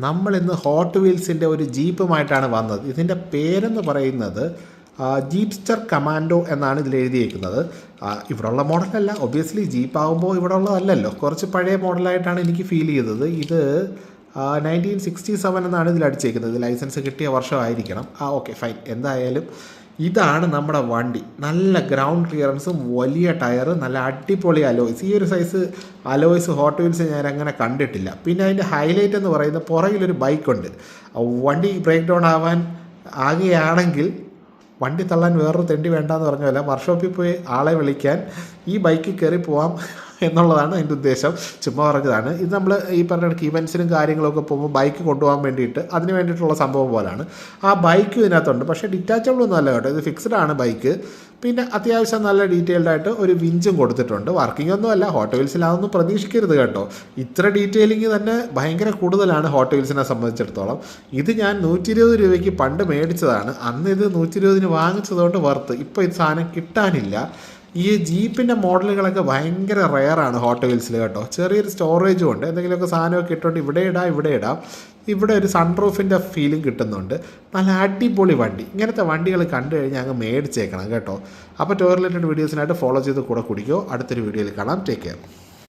നമ്മളിന്ന് ഹോട്ട് വീൽസിൻ്റെ ഒരു ജീപ്പുമായിട്ടാണ് വന്നത്. ഇതിൻ്റെ പേരെന്ന് പറയുന്നത് ജീപ്സ്റ്റർ കമാൻഡോ എന്നാണ് ഇതിൽ എഴുതിയിരിക്കുന്നത്. ഇവിടെയുള്ള മോഡലല്ല, ഒബ്വിയസ്ലി ജീപ്പാകുമ്പോൾ ഇവിടെ ഉള്ളതല്ലല്ലോ, കുറച്ച് പഴയ മോഡലായിട്ടാണ് എനിക്ക് ഫീൽ ചെയ്തത്. ഇത് 1967 എന്നാണ് ഇതിൽ അടിച്ചേക്കുന്നത്. ലൈസൻസ് കിട്ടിയ വർഷമായിരിക്കണം. Okay fine. എന്തായാലും ഇതാണ് നമ്മുടെ വണ്ടി. നല്ല ഗ്രൗണ്ട് ക്ലിയറൻസും വലിയ ടയർ, നല്ല അടിപൊളി അലോയ്സ്. ഈ ഒരു സൈസ് അലോയ്സ് ഹോട്ട് വീൽസ് ഞാൻ അങ്ങനെ കണ്ടിട്ടില്ല. പിന്നെ അതിൻ്റെ ഹൈലൈറ്റ് എന്ന് പറയുന്നത് പുറകിലൊരു ബൈക്കുണ്ട്. വണ്ടി ബ്രേക്ക് ഡൗൺ ആകുകയാണെങ്കിൽ വണ്ടി തള്ളാൻ വേറൊരു തെണ്ടി വേണ്ടാന്ന് പറഞ്ഞ പോലെ വർക്ക്ഷോപ്പിൽ പോയി ആളെ വിളിക്കാൻ ഈ ബൈക്കിൽ കയറി പോവാം എന്നുള്ളതാണ് അതിൻ്റെ ഉദ്ദേശം. ചുമ്മാ പറഞ്ഞതാണ്. ഇത് നമ്മൾ ഈ പറഞ്ഞ ഇവൻസിനും കാര്യങ്ങളൊക്കെ പോകുമ്പോൾ ബൈക്ക് കൊണ്ടുപോകാൻ വേണ്ടിയിട്ട് അതിന് വേണ്ടിയിട്ടുള്ള സംഭവം പോലെയാണ്. ആ ബൈക്ക് ഇതിനകത്തുണ്ട്, പക്ഷേ ഡിറ്റാച്ചബിൾ ഒന്നും അല്ല കേട്ടോ, ഇത് ഫിക്സ്ഡ് ആണ് ബൈക്ക്. പിന്നെ അത്യാവശ്യം നല്ല ഡീറ്റെയിൽഡ് ആയിട്ട് ഒരു വിഞ്ചും കൊടുത്തിട്ടുണ്ട്. വർക്കിംഗ് ഒന്നും അല്ല, ഹോട്ട് വീൽസിൽ അതൊന്നും പ്രതീക്ഷിക്കരുത് കേട്ടോ. ഇത്ര ഡീറ്റെയിലിംഗ് തന്നെ ഭയങ്കര കൂടുതലാണ് ഹോട്ട് വീൽസിനെ സംബന്ധിച്ചിടത്തോളം. ഇത് ഞാൻ 120 രൂപയ്ക്ക് പണ്ട് മേടിച്ചതാണ്. അന്ന് ഇത് 120 വാങ്ങിച്ചതുകൊണ്ട് വർത്ത്. ഇപ്പോൾ ഇത് സാധനം കിട്ടാനില്ല. ഈ ജീപ്പിൻ്റെ മോഡലുകളൊക്കെ ഭയങ്കര റെയറാണ് ഹോട്ട് വീൽസിൽ കേട്ടോ. ചെറിയൊരു സ്റ്റോറേജും ഉണ്ട്. എന്തെങ്കിലുമൊക്കെ സാധനമൊക്കെ ഇട്ടുകൊണ്ട് ഇവിടെ ഇടാം. ഇവിടെ ഒരു സൺറൂഫിൻ്റെ ഫീലിംഗ് കിട്ടുന്നുണ്ട്. നല്ല അടിപൊളി വണ്ടി. ഇങ്ങനത്തെ വണ്ടികൾ കണ്ടു കഴിഞ്ഞാൽ അങ്ങ് മേടിച്ചേക്കണം കേട്ടോ. അപ്പോൾ ടോർ റിലേറ്റഡ് വീഡിയോസിനായിട്ട് ഫോളോ ചെയ്ത് കൂടെ കുടിക്കോ. അടുത്തൊരു വീഡിയോയിൽ കാണാം. Take care.